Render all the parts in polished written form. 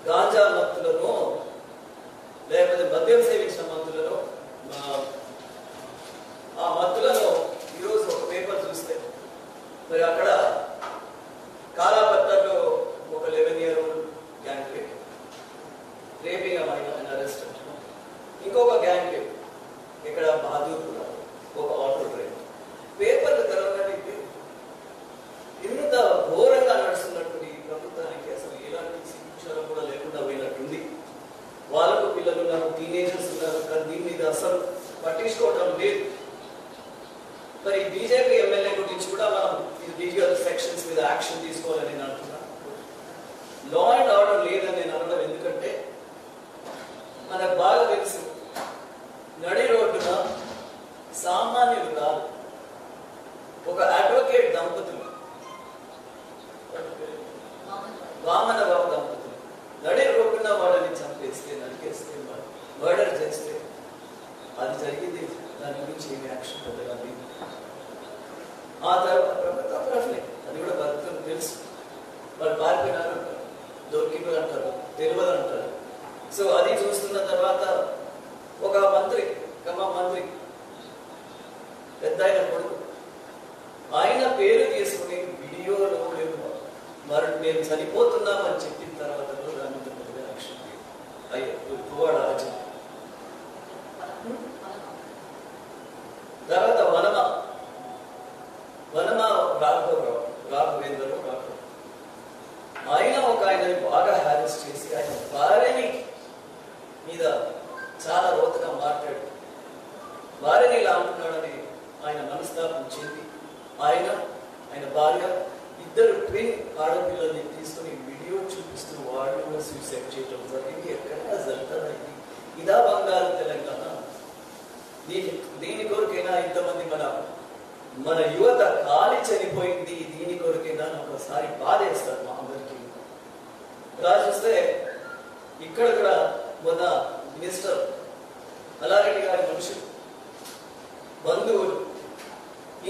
గాంజా మత్తులను లేకపోతే మద్యం సేవించిన మత్తులను ఆ మత్తులను ఈరోజు ఒక పేపర్ చూస్తే మరి అక్కడ కాలాపత్రలో ఒక 11-year old gang rape, raping అమ్మాయి అరెస్ట్. ఇంకొక గ్యాంగ్ రేప్ ఇక్కడ బహదూర్పుర ఒక ఆటో డ్రైవర్. పేపర్లు తెరవడానికి ఇంత ఘోరంగా నడుస్తున్నటువంటి ప్రభుత్వానికి అసలు ఎలాంటి శిక్షలు కూడా లేకుండా పోయినట్టుంది. వాళ్ళకు పిల్లలు ఉన్నారు, టీనేజర్స్ ఉన్నారు, కానీ దీని మీద అసలు పట్టించుకోవడం లేదు. మరి బీజేపీ ఎమ్మెల్యే గురించి కూడా మనం లీగల్ సెక్షన్స్ మీద యాక్షన్ తీసుకోవాలని నేను అంటున్నాను. లా అండ్ ఆర్డర్ లేదని నేను అనడం ఎందుకంటే మనకు బాగా తెలుసు, నడి రోడ్డున సామాన్యులు కాదు, ఒక అడ్వకేట్ దంపతులు, వామనరావు దంపతులు నడి రోడ్డున వాళ్ళని చంపేస్తే, నరికేస్తే, మర్డర్ చేస్తే అది జరిగింది. దాని గురించి ఏమి యాక్షన్ పెద్దగా లేదు. ఆ తర్వాత ప్రభుత్వం అది కూడా భక్తులు తెలుసు, వాళ్ళు పారిపోయినారు అంటారు, దొరికిపోయి అంటారు, తెలియదు అంటారు. సో అది చూస్తున్న తర్వాత ఒక మంత్రి, ఖమ్మం మంత్రి, పెద్ద ఆయన కొడుకు, ఆయన పేరు తీసుకుని వీడియోలో మరి మేము చనిపోతున్నామని చెప్పిన తర్వాత కూడా దాని మీద పెద్దగా యాక్షన్ అయ్యో పువ్వాడ రాజ్యం. తర్వాత వనమ రాఘవేంద్రరావు ఆయన ఒక ఆయన బాగా హారెస్ చేసి ఆయన భార్యని మీద చాలా రోతగా మాట్లాడు, భార్యని ఇలా అంటున్నాడని ఆయన మనస్తాపం చెంది ఆయన భార్య ఇద్దరు ట్విన్ ఆడపిల్లల్ని తీసుకుని వీడియో చూపిస్తూ వాళ్ళు కూడా సూసైడ్ చేయడం జరిగింది. ఎక్కడైనా జరుగుతుంది. ఇదా బంగారు తెలంగాణ? దీని కొరకైనా ఇంతమంది మన యువత కాలి చనిపోయింది, దీని కొరకైనా ఒకసారి బాధేస్తారు మా అందరికీ. ఇలా చూస్తే ఇక్కడ కూడా మొన్న మినిస్టర్ మల్లారెడ్డి గారి మనుషులు, బంధువులు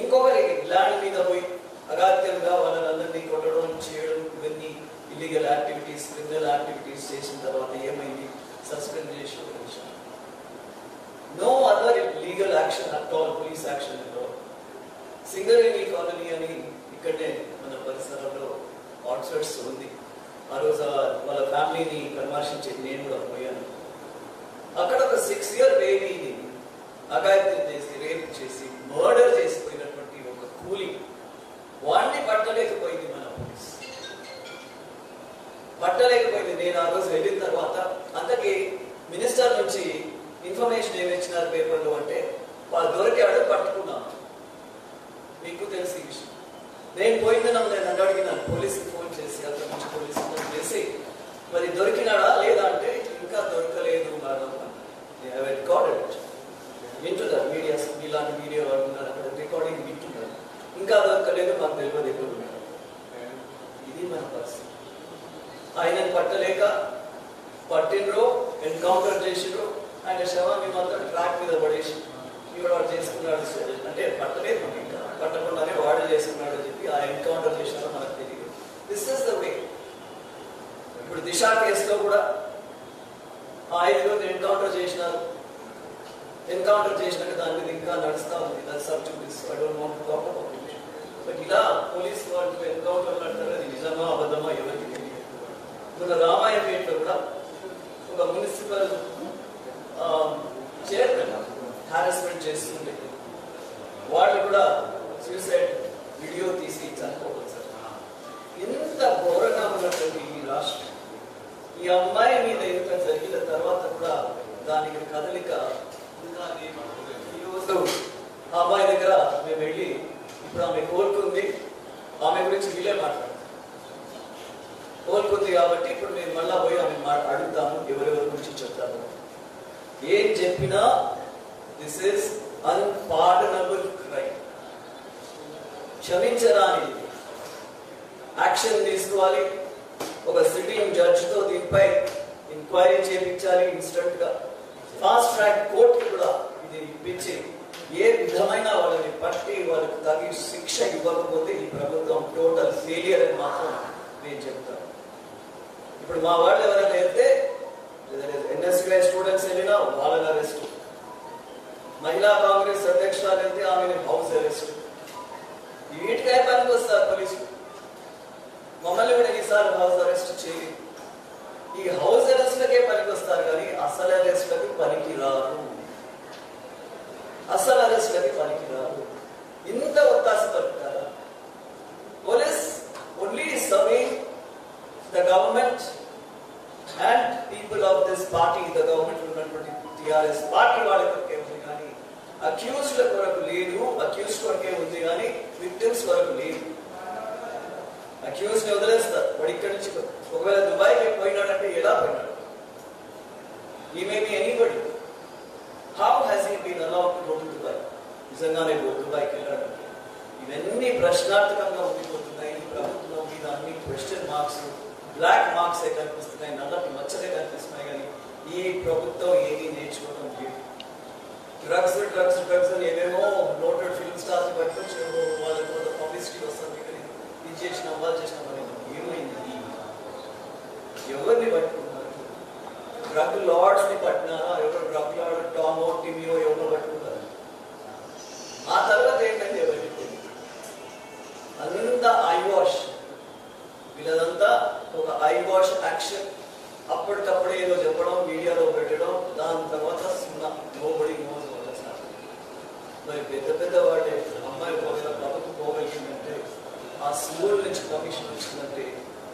ఇంకొకరి ల్యాండ్ మీద పోయి అగాత్యంగా వాళ్ళందరినీ కొట్టడం, చేయడం, ఇవన్నీ ఇల్లీగల్ యాక్టివిటీస్, క్రిమినల్ యాక్టివిటీస్ చేసిన తర్వాత ఏమైంది? సస్పెండ్ చేసి వదిలేశారు. No other legal action at all, police action at all. Singareni colony అని ఇక్కడే మన పరిసరాల్లో ఆర్చర్డ్స్ ఉంది. ఆ రోజు వాళ్ళ ఫ్యామిలీని పరామర్శించి నేను కూడా పోయాను. అక్కడ ఒక 6-year బేబీని అఘాయిత్యం చేసి, రేప్ చేసి, మర్డర్ చేసిపోయినటువంటి ఒక కూలి, వాడిని పట్టలేకపోయింది మన పోలీస్, పట్టలేకపోయింది. నేను ఆ రోజు వెళ్ళిన తర్వాత అంతకీ మినిస్టర్ నుంచి ఇన్ఫర్మేషన్ ఏమి ఇచ్చినారు పేపర్లో అంటే, వాళ్ళు దొరికాడు, పట్టుకున్నాను. మీకు తెలిసి విషయం. నేను పోయిందన్నా నేను అడిగినాను, పోలీసుకి ఫోన్ చేసి, అక్కడ నుంచి పోలీసు ఫోన్ చేసి మరి దొరికినాడా లేదా అంటే ఇంకా దొరకలేదు మేడం. వింటున్నారు మీడియా, ఇలాంటి మీడియా వాళ్ళు ఉన్నారు అక్కడ, రికార్డింగ్ వింటున్నారు. ఇంకా దొరకలేదు, మాకు తెలియదు ఎక్కడ ఉన్నారు. ఇది మన పరిస్థితి. ఆయనను పట్టలేక పట్టినరో, ఎన్కౌంటర్ చేసిరో, ఆయన శవాన్ని మాత్రం ట్రాక్ మీద పడేసి ఇవాడు వాడు చేసుకున్నాడు అంటే పట్టలేదు, మనకి ఇంకా పట్టకుండానే వాడు చేసుకున్నాడు అని చెప్పి ఆ ఎన్కౌంటర్ చేసినారో మనకు తెలియదు. This is the way. ఇప్పుడు దిశ కేసులో కూడా ఆ 5 ఎన్కౌంటర్ చేసినారు. ఎన్కౌంటర్ చేసినాక దాని మీద ఇంకా నడుస్తూ ఉంది. బట్ ఇలా పోలీసు వాళ్ళు ఎన్కౌంటర్ అంటారు, అది నిజమా అబద్ధమా ఎవరికి తెలియదు. మన రామాయణపేటలో కూడా ఒక మున్సిపల్ చైర్మన్ హారాస్మెంట్ చేస్తుండే, వాళ్ళు కూడా సూసైడ్ వీడియో తీసి చనిపోవచ్చు. ఇంత ఘోరంగా ఉన్నటువంటి ఈ రాష్ట్రం, ఈ అమ్మాయి మీద ఇంత జరిగిన తర్వాత కూడా దానికి కదలిక. ఈరోజు ఆ అమ్మాయి దగ్గర మేము వెళ్ళి, ఇప్పుడు ఆమె కోలుకుంది, ఆమె గురించి వీళ్ళే మాట్లాడతాం. కోలుకుంది కాబట్టి ఇప్పుడు మేము మళ్ళా పోయి ఆమె అడుగుతాము, ఎవరెవరి గురించి చెప్తాము. ఏం చెప్పినా దిస్ ఇస్ అన్పార్డనబుల్ క్రైమ్, క్షమించరానిది. యాక్షన్ తీసుకోవాలి. ఒక సిట్టింగ్ జడ్జితో దీనిపై ఎంక్వైరీ చేయించాలి ఇన్స్టెంట్ గా. ఫాస్ట్ ట్రాక్ కోర్టు కూడా ఇది ఇప్పించి ఏ విధమైన వాళ్ళని పట్టి వాళ్ళకి తగి శిక్ష ఇవ్వకపోతే ఈ ప్రభుత్వం టోటల్ ఫెయిలియర్ అని మాత్రం నేను చెప్తాను. ఇప్పుడు మా వాళ్ళు ఎవరైనా వెళ్తే ఎన్ఎస్కే స్టూడెంట్స్ వెళ్ళినా వాళ్ళని అరెస్ట్, మహిళా కాంగ్రెస్ అధ్యక్షురాలు వెళ్తే ఆమె హౌస్ అరెస్ట్. వీటికే పనికి వస్తారు పోలీసులు. మమ్మల్ని కూడా ఈసారి హౌస్ అరెస్ట్ చేయలేదు. ఈ హౌస్ అరెస్ట్లకే పనికి వస్తారు కానీ అసలు అరెస్ట్లకి పనికి రారు. అసలు అరెస్ట్లకి పనికి రారు. ఇంత ఒత్తాస పలుకుతారా? Police only serving the government and people of this party. The government ఉన్నటువంటి టిఆర్ఎస్ పార్టీ వాళ్ళ కొరకే ఉంది కానీ అక్యూజ్ల కొరకు లేదు. అక్యూజ్ కొరకే ఉంది కానీ విక్టిమ్స్ కొరకు లేదు. అక్యూజ్ ని వదిలేస్తారు. వాడు ఇక్కడి నుంచి ఒకవేళ దుబాయ్కి పోయినాడంటే ఎలా పోయినాడు? ఈ may be anybody. How has he been allowed to go to Dubai? నిజంగానే దుబాయ్కి వెళ్ళాడు? ఇవన్నీ ప్రశ్నార్థకంగా ఉండిపోతున్నాయి. ప్రభుత్వం మీద అన్ని క్వశ్చన్ మార్క్స్, బ్లాక్ మార్క్స్ కనిపిస్తున్నాయి, నల్లటి మచ్చలే కనిపిస్తున్నాయి. కానీ ఈ ప్రభుత్వం ఏమీ నేర్చుకోవడం లేదు. డ్రగ్స్ డ్రగ్స్ డ్రగ్స్ అని ఏమేమో నోటెడ్ ఫిల్మ్ స్టార్స్ పట్టుకొచ్చి వాళ్ళకి పబ్లిసిటీ వస్తుంది. ఇది చేసిన వాళ్ళు చేసిన ఏమైంది? ఎవరిని పట్టుకున్నారు? డ్రగ్ లార్డ్స్ ని పట్టినారా? ఎవరు డ్రగ్ లార్డ్? టామో టిమియో ఎవరు పట్టుకున్నారు? ఆ తర్వాత ఏంటంటే ఎవరికి అంతా ఐ వాష్. వీళ్ళదంతా ఒక ఐ వాష్ యాక్షన్. అప్పటికప్పుడే ఏదో చెప్పడం, మీడియాలో పెట్టడం, దాని తర్వాత సున్నా నోబడి నోస్. మరి పెద్ద పెద్ద వాడే అమ్మాయి ప్రభుత్వం పోగలిగిందంటే ఆ స్కూల్ నుంచి కమిషన్ వచ్చిందంటే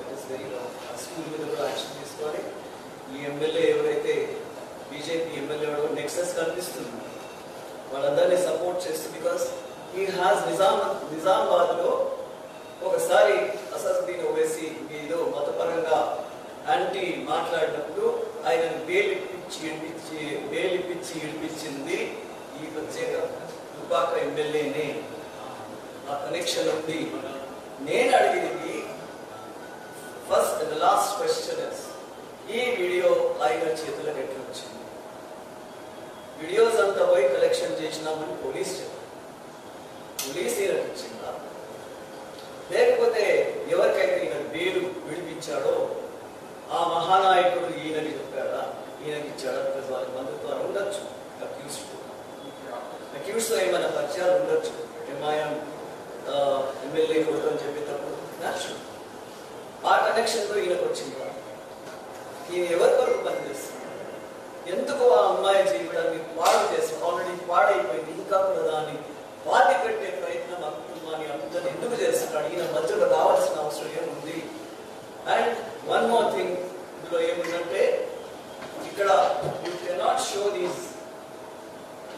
ఇట్ ఇస్ వెరీ రాంగ్. ఆ స్కూల్ మీద కూడా యాక్షన్ తీసుకోవాలి. ఈ ఎమ్మెల్యే ఎవరైతే బీజేపీ ఎమ్మెల్యే నెక్సెస్ కనిపిస్తుంది, వాళ్ళందరినీ సపోర్ట్ చేస్తుంది. బికాస్ హీ హాజ్ నిజామాబాద్ లో ఒకసారి అసదుద్దీన్ ఓవైసీ ఏదో మతపరంగా యాంటీ మాట్లాడినప్పుడు ఆయన బెయిలిప్పించి ఇడిపించింది ఈ ప్రత్యేక దుబ్బాక ఎమ్మెల్యేనే. ఆ కనెక్షన్ ఉంది. నేను అడిగింది first and last question is, ఈ వీడియో ఆయన చేతులకు ఎట్లా వచ్చింది? వీడియోస్ అంతా పోయి కలెక్షన్ చేసినామని పోలీస్ చెప్పారు. పోలీస్ ఈయనకి ఇచ్చిందా? లేకపోతే ఎవరికైతే ఈయన బెయిల్ విడిపించాడో ఆ మహానాయకుడు ఈయనకి చెప్పాడా? ఈయనకి ఇచ్చాడా? బికాస్ వాళ్ళకి బంధుత్వాలు ఉండొచ్చు. అక్యూస్తో ఏమైనా పరిచయాలు ఉండొచ్చు. ఎంఐఎం ఎమ్మెల్యే కొడుకు అని చెప్పేటప్పుడు న్యాచురల్. ఆ కనెక్షన్తో ఈయనకు వచ్చింది. ఈయన ఎవరి వరకు పనిచేస్తుంది? ఎందుకు ఆ అమ్మాయి జీవితాన్ని పాడు చేస్తాం? ఆల్రెడీ పాడైపోయింది. ఇంకా కూడా దాన్ని పాతి పెట్టే ప్రయత్నం ఆ కుటుంబాన్ని అందరినీ ఎందుకు చేస్తున్నాడు? ఈయన మధ్యలో రావాల్సిన అవసరం ఏముంది? అండ్ వన్ మోర్ థింగ్, ఇందులో ఏముందంటే ఇక్కడ you cannot show these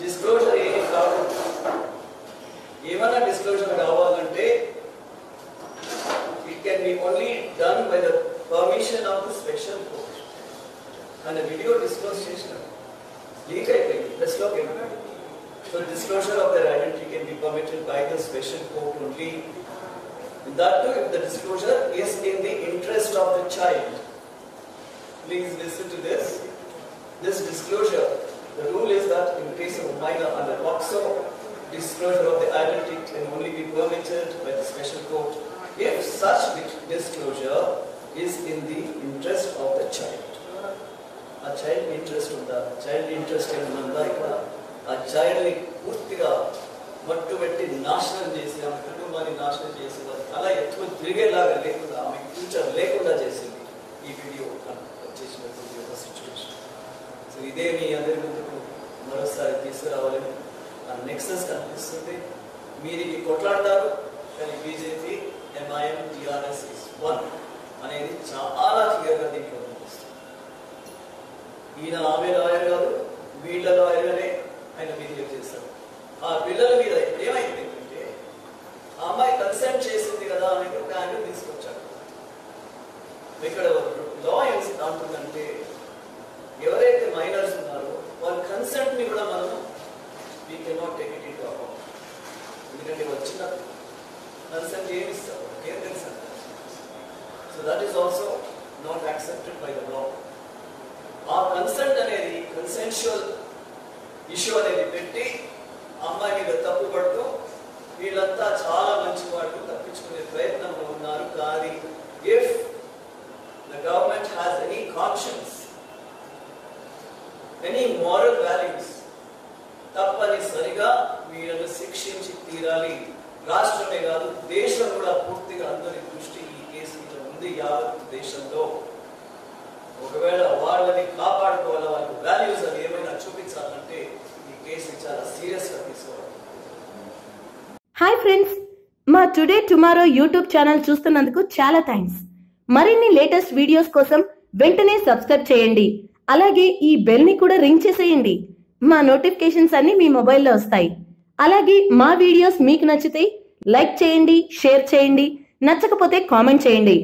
disclosure. ఏమి కాదు. ఏమైనా డిస్క్లోజర్ కావాలంటే it can be only done by the permission of the special court. And video disclose చేసిన లీక్ అయిపోయింది, ప్రెస్లోకి వెళ్ళిపోయింది. So disclosure of their identity can be permitted by the special court only. That too, if the disclosure is in the interest of the child. Please listen to this. This disclosure, the rule is that in case of a minor under POCSO, disclosure of the identity can only be permitted by the special court if such disclosure is in the interest of the child. A child interest unda, child interest unda ikkada a child ni పూర్తిగా మట్టు పెట్టి నాశనం చేసి ఆమె కుటుంబాన్ని నాశనం చేసి అలా ఎక్కువ తిరిగేలాగా లేకుండా ఆమె ఫ్యూచర్ లేకుండా చేసింది ఈ వీడియో చేసినటువంటి ఒక సిచ్యువేషన్. సో ఇదే మీ అందరి ముందుకు మరోసారి తీసుకురావాలని ఆ నెక్సెస్ కనిపిస్తుంది. మీరు ఇది కొట్లాడతారు కానీ BJP MIM TRS is one అనేది చాలా క్లియర్గా దీంట్లో కనిపిస్తుంది. ఈయన ఆమె లాయర్ కాదు, వీళ్ళ లాయర్గానే ఆయన బిహేవ్ చేస్తారు. ఆ పిల్లల మీద ఇప్పుడు ఏమైందంటే ఆ అమ్మాయి కన్సెంట్ చేసింది కదా అని ఒక యాంగిల్ తీసుకొచ్చాడు. ఇక్కడ లా ఏం అంటుందంటే ఎవరైతే మైనర్స్ ఉన్నారో వాళ్ళ కన్సెంట్ ని కూడా మనం we cannot take it into account. ఎందుకంటే వచ్చిన కన్సెంట్ ఏమి ఇస్తారు? ఏం తెలుసు? So that is also not accepted by the law. ఆ కన్సెంట్ అనేది కన్సెన్షువల్ ఇష్యూ అనేది పెట్టి అమ్మాయి మీద తప్పు పడుతూ వీళ్ళంతా చాలా మంచి వాళ్ళు తప్పించుకునే ప్రయత్నంలో ఉన్నారు. కానీ if the government has any conscience, any moral values, తప్పనిసరిగా వీళ్ళను శిక్షించి తీరాలి. రాష్ట్రమే కాదు, దేశం కూడా పూర్తిగా అందరి దృష్టి ఈ కేసు మీద ఉంది. యావత్ దేశంలో ఒకవేళ వాళ్ళని కాపాడుకోవాలి, వాళ్ళకి వాల్యూస్ అవి ఏమైనా చూపించాలంటే ఈ కేసు చాలా సీరియస్ గా తీసుకోవాలి. హాయ్ ఫ్రెండ్స్, మా టుడే టుమారో యూట్యూబ్ ఛానల్ చూస్తున్నందుకు చాలా థ్యాంక్స్. మరిన్ని లేటెస్ట్ వీడియోస్ కోసం వెంటనే సబ్స్క్రైబ్ చేయండి. అలాగే ఈ బెల్ ని కూడా రింగ్ చేసేయండి. మా నోటిఫికేషన్స్ అన్ని మీ మొబైల్లో వస్తాయి. అలాగే మా వీడియోస్ మీకు నచ్చితే లైక్ చేయండి, షేర్ చేయండి, నచ్చకపోతే కామెంట్ చేయండి.